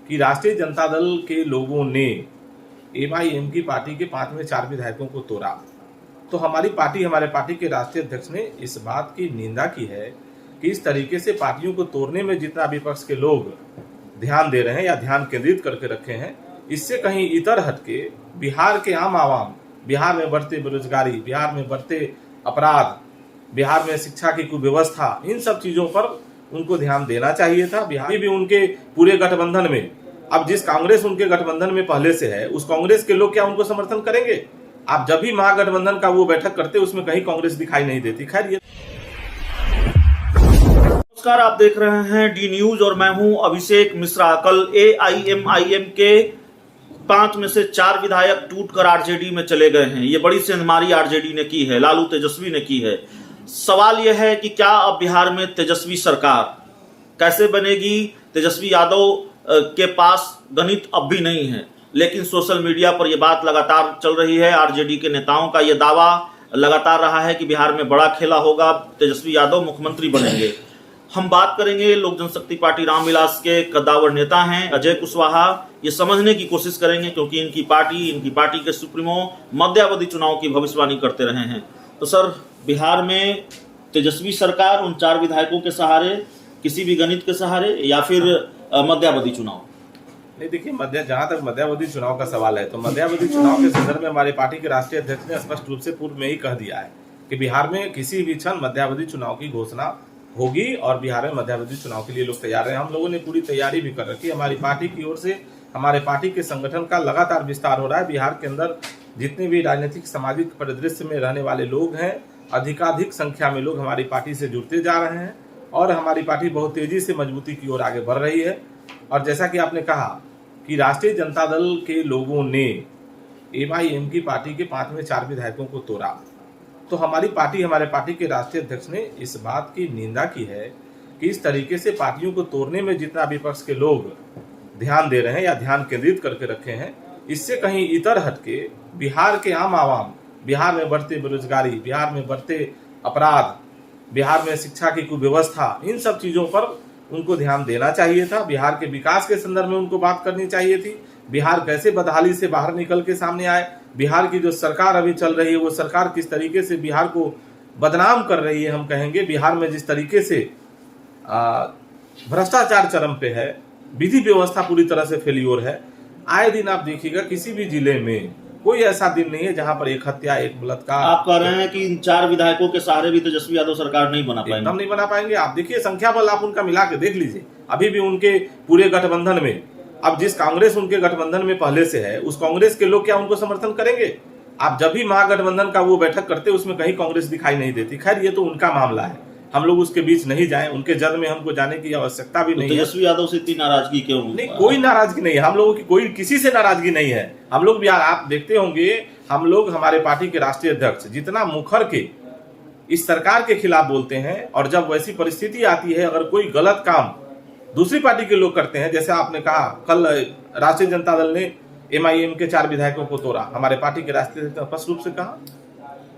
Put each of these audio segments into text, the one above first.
कि राष्ट्रीय जनता दल के लोगों ने एमआईएम की पार्टी के 5 में 4 विधायकों को तोड़ा, तो हमारे पार्टी के राष्ट्रीय अध्यक्ष ने इस बात की निंदा की है कि इस तरीके से पार्टियों को तोड़ने में जितना विपक्ष के लोग ध्यान दे रहे हैं या ध्यान केंद्रित करके रखे हैं, इससे कहीं इतर हटके बिहार के आम आवाम, बिहार में बढ़ते बेरोजगारी, बिहार में बढ़ते अपराध, बिहार में शिक्षा की कुव्यवस्था, इन सब चीजों पर उनको ध्यान देना चाहिए था। बिहार भी उनके पूरे गठबंधन में, अब जिस कांग्रेस उनके गठबंधन में पहले से है, उस कांग्रेस के लोग क्या उनको समर्थन करेंगे? आप जब भी महागठबंधन का वो बैठक करते उसमें कहीं कांग्रेस दिखाई नहीं देती। खैर, ये नमस्कार, आप देख रहे हैं डी न्यूज और मैं हूं अभिषेक मिश्रा। कल एआईएमआईएम के 5 में से 4 विधायक टूटकर आरजेडी में चले गए हैं। ये बड़ी सेंधमारी आरजेडी ने की है, लालू तेजस्वी ने की है। सवाल यह है कि क्या अब बिहार में तेजस्वी सरकार कैसे बनेगी? तेजस्वी यादव के पास गणित अब भी नहीं है, लेकिन सोशल मीडिया पर यह बात लगातार चल रही है। आरजेडी के नेताओं का यह दावा लगातार रहा है कि बिहार में बड़ा खेला होगा, तेजस्वी यादव मुख्यमंत्री बनेंगे। हम बात करेंगे लोक जनशक्ति पार्टी रामविलास के कद्दावर नेता हैं अजय कुशवाहा। ये समझने की कोशिश करेंगे क्योंकि इनकी पार्टी के सुप्रीमो मध्यावधि चुनाव की भविष्यवाणी करते रहे हैं। तो सर, बिहार में तेजस्वी सरकार उन 4 विधायकों के सहारे, किसी भी गणित के सहारे, या फिर मध्यावधि चुनाव? नहीं, देखिए, जहां तक मध्यावधि चुनाव का सवाल है तो मध्यावधि चुनाव के संदर्भ में हमारी पार्टी के राष्ट्रीय अध्यक्ष ने स्पष्ट रूप से पूर्व में ही कह दिया है कि बिहार में किसी भी क्षण मध्यावधि चुनाव की घोषणा होगी और बिहार में मध्यावधि चुनाव के लिए लोग तैयार हैं। हम लोगों ने पूरी तैयारी भी कर रखी है। हमारी पार्टी की ओर से हमारे पार्टी के संगठन का लगातार विस्तार हो रहा है। बिहार के अंदर जितने भी राजनीतिक सामाजिक परिदृश्य में रहने वाले लोग हैं, अधिकाधिक संख्या में लोग हमारी पार्टी से जुड़ते जा रहे हैं और हमारी पार्टी बहुत तेजी से मजबूती की ओर आगे बढ़ रही है। और जैसा कि आपने कहा कि राष्ट्रीय जनता दल के लोगों ने एमआईएम की पार्टी के 5 में 4 विधायकों को तोड़ा, तो हमारे पार्टी के राष्ट्रीय अध्यक्ष ने इस बात की निंदा की है कि इस तरीके से पार्टियों को तोड़ने में जितना विपक्ष के लोग ध्यान दे रहे हैं या ध्यान केंद्रित करके रखे हैं, इससे कहीं इतर हटके बिहार के आम आवाम, बिहार में बढ़ते बेरोजगारी, बिहार में बढ़ते अपराध, बिहार में शिक्षा की कुव्यवस्था, इन सब चीजों पर उनको ध्यान देना चाहिए था। बिहार के विकास के संदर्भ में उनको बात करनी चाहिए थी। बिहार कैसे बदहाली से बाहर निकल के सामने आए, बिहार की जो सरकार अभी चल रही है वो सरकार किस तरीके से बिहार को बदनाम कर रही है। हम कहेंगे बिहार में जिस तरीके से भ्रष्टाचार चरम पे है, विधि व्यवस्था पूरी तरह से फेल्योर है। आए दिन आप देखिएगा किसी भी जिले में कोई ऐसा दिन नहीं है जहां पर एक हत्या, एक बलात्कार। आप कह रहे हैं कि इन 4 विधायकों के सहारे भी तेजस्वी यादव सरकार नहीं बना पाएंगे? एकदम नहीं बना पाएंगे। आप देखिए संख्या बल, आप उनका मिला के देख लीजिए। अभी भी उनके पूरे गठबंधन में, अब जिस कांग्रेस उनके गठबंधन में पहले से है, उस कांग्रेस के लोग क्या उनको समर्थन करेंगे? आप जब भी महागठबंधन का वो बैठक करते उसमें कहीं कांग्रेस दिखाई नहीं देती। खैर, ये तो उनका मामला है, हम लोग उसके बीच नहीं जाएं, उनके जद में हमको जाने की आवश्यकता भी नहीं है। तेजस्वी यादव से इतनी नाराजगी क्यों? नहीं, कोई नाराजगी नहीं है हम लोगों की, कोई किसी से नाराजगी नहीं है। हम लोग भी, आप देखते होंगे, हम लोग, हमारे पार्टी के राष्ट्रीय अध्यक्ष जितना मुखर के इस सरकार के खिलाफ बोलते हैं, और जब वैसी परिस्थिति आती है, अगर कोई गलत काम दूसरी पार्टी के लोग करते हैं, जैसे आपने कहा कल राष्ट्रीय जनता दल ने एमआईएम के 4 विधायकों को तोड़ा, हमारे पार्टी के राष्ट्रीय अध्यक्ष ने स्पष्ट रूप से कहा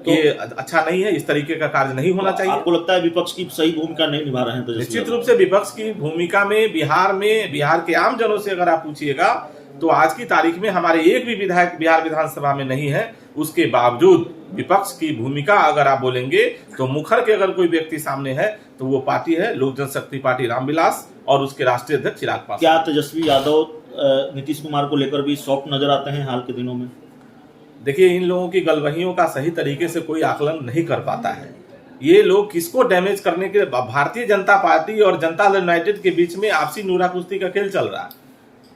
कि ये अच्छा नहीं है, इस तरीके का कार्य नहीं होना चाहिए। आपको लगता है विपक्ष की सही भूमिका नहीं निभा रहे हैं? तो निश्चित रूप से विपक्ष की भूमिका में बिहार के आम जनों से अगर आप पूछिएगा तो आज की तारीख में हमारे एक भी विधायक बिहार विधानसभा में नहीं है। उसके बावजूद विपक्ष की भूमिका अगर आप बोलेंगे तो मुखर के अगर कोई व्यक्ति सामने है तो वो पार्टी है लोक जनशक्ति पार्टी रामविलास और उसके राष्ट्रीय अध्यक्ष चिराग पासवान। क्या तेजस्वी यादव नीतीश कुमार को लेकर भी सॉफ्ट नजर आते हैं हाल के दिनों में? देखिए, इन लोगों की गलवहियों का सही तरीके से कोई आकलन नहीं कर पाता है। ये लोग किसको डैमेज करने के, भारतीय जनता पार्टी और जनता दल यूनाइटेड के बीच में आपसी नूरा कुश्ती का खेल चल रहा है।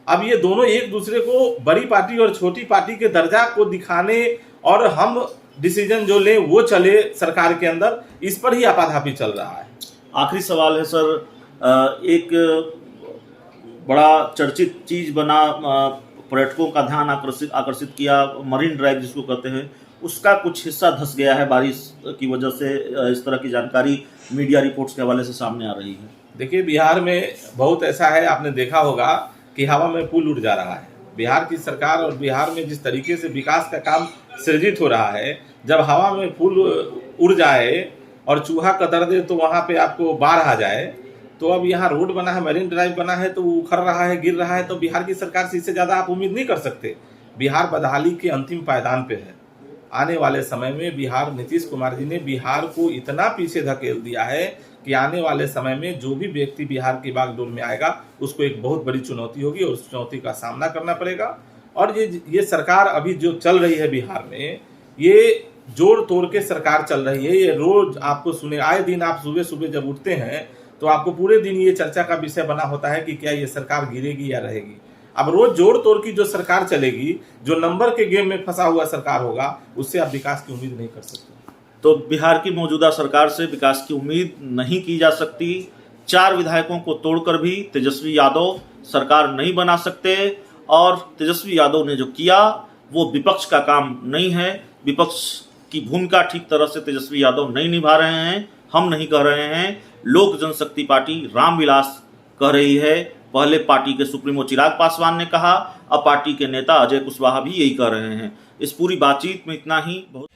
अब ये दोनों एक दूसरे को बड़ी पार्टी और छोटी पार्टी के दर्जा को दिखाने और हम डिसीजन जो ले वो चले सरकार के अंदर, इस पर ही आपाधापी चल रहा है। आखिरी सवाल है सर, एक बड़ा चर्चित चीज बना, पर्यटकों का ध्यान आकर्षित किया, मरीन ड्राइव जिसको कहते हैं, उसका कुछ हिस्सा धंस गया है बारिश की वजह से। इस तरह की जानकारी मीडिया रिपोर्ट्स के हवाले से सामने आ रही है। देखिए, बिहार में बहुत ऐसा है, आपने देखा होगा कि हवा में पुल उड़ जा रहा है। बिहार की सरकार और बिहार में जिस तरीके से विकास का काम सृजित हो रहा है, जब हवा में पुल उड़ जाए और चूहा कतर दे तो वहां पे आपको बाढ़ आ जाए, तो अब यहाँ रोड बना है, मरीन ड्राइव बना है, तो वो उखड़ रहा है, गिर रहा है, तो बिहार की सरकार से इससे ज़्यादा आप उम्मीद नहीं कर सकते। बिहार बदहाली के अंतिम पायदान पे है। आने वाले समय में बिहार, नीतीश कुमार जी ने बिहार को इतना पीछे धकेल दिया है कि आने वाले समय में जो भी व्यक्ति बिहार की बागडोर में आएगा उसको एक बहुत बड़ी चुनौती होगी और उस चुनौती का सामना करना पड़ेगा। और ये सरकार अभी जो चल रही है बिहार में, ये जोड़ तोड़ के सरकार चल रही है। ये रोज आपको सुने, आए दिन आप सुबह सुबह जब उठते हैं तो आपको पूरे दिन ये चर्चा का विषय बना होता है कि क्या ये सरकार गिरेगी या रहेगी। अब रोज जोड़ तोड़ की जो सरकार चलेगी, जो नंबर के गेम में फंसा हुआ सरकार होगा, उससे आप विकास की उम्मीद नहीं कर सकते। तो बिहार की मौजूदा सरकार से विकास की उम्मीद नहीं की जा सकती। 4 विधायकों को तोड़कर भी तेजस्वी यादव सरकार नहीं बना सकते, और तेजस्वी यादव ने जो किया वो विपक्ष का काम नहीं है। विपक्ष की भूमिका ठीक तरह से तेजस्वी यादव नहीं निभा रहे हैं। हम नहीं कह रहे हैं, लोक जनशक्ति पार्टी रामविलास कह रही है। पहले पार्टी के सुप्रीमो चिराग पासवान ने कहा, अब पार्टी के नेता अजय कुशवाहा भी यही कह रहे हैं। इस पूरी बातचीत में इतना ही। बहुत